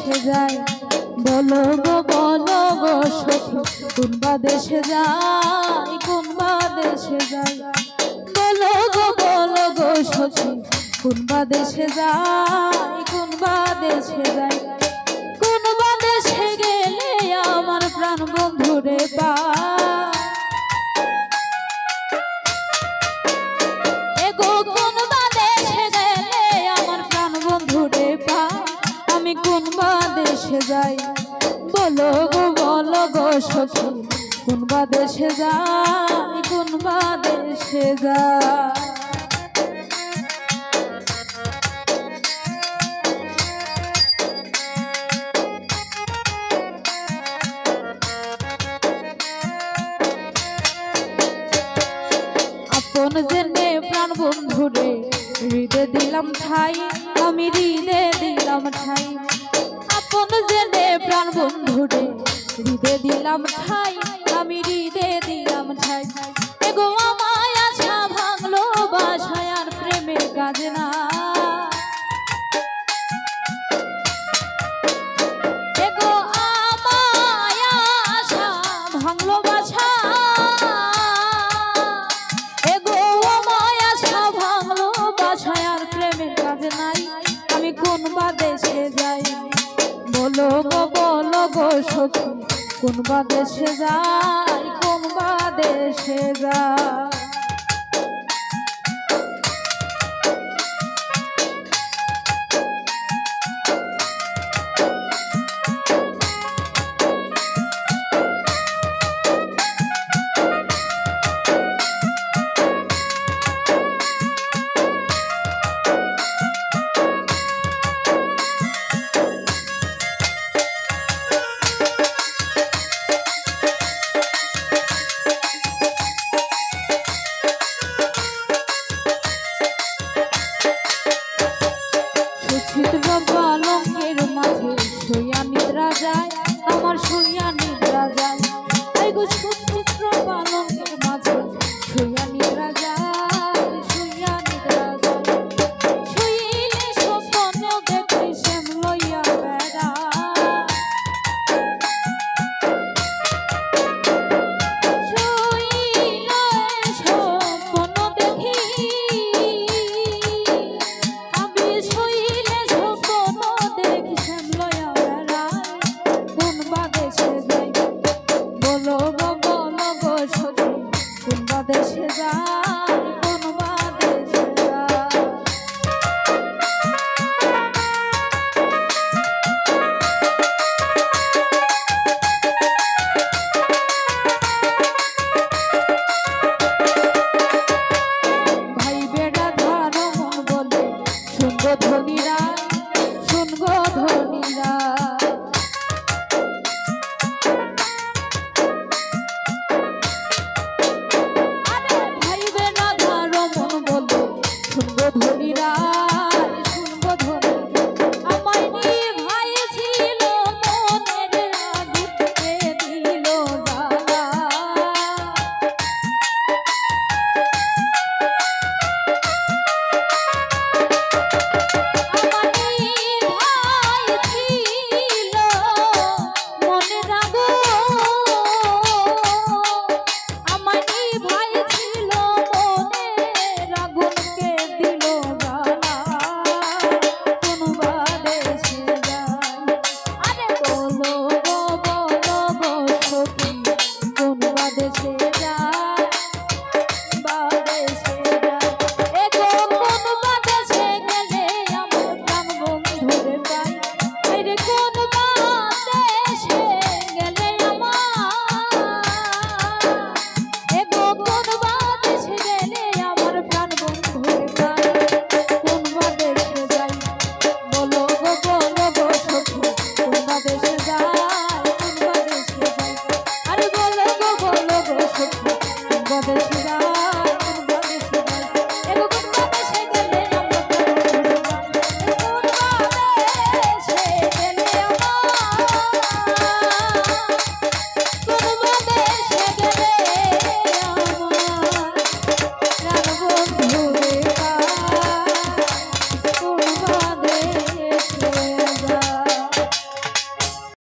দেশে যাই বলো গো সখী কোন দেশে যাই দেশে যাই বলো গো সখী কোন দেশে যাই দেশে যাই কোন দেশে গেলে আমার প্রাণ বন্ধুরে পাই এগো কোন দেশে গেলে আমার প্রাণ বন্ধুরে পাই আমি কোন দেশে যাই বলো গো সখী কোন দেশে যাই দেশে যাই আপন জেনে প্রাণ বন্ধুরে হৃদয়ে দিলাম ঠাই আমি হৃদয়ে দিলাম ঠাই আপন জেনে প্রাণ বন্ধুরে হৃদয়ে দিলাম ঠাই আমি হৃদয়ে দিলাম ঠাই এগো আমায় আশা ভাঙলো বাসায় আর প্রেমের কাজ না এগো আমায় আশা ভাঙলো বাসা এগো আমায় আশা ভাঙলো বাসায় আর প্রেমের কাজ নাই আমি কোন দেশে যাই বলো গো সখী কোন দেশে যাই দেশে যাই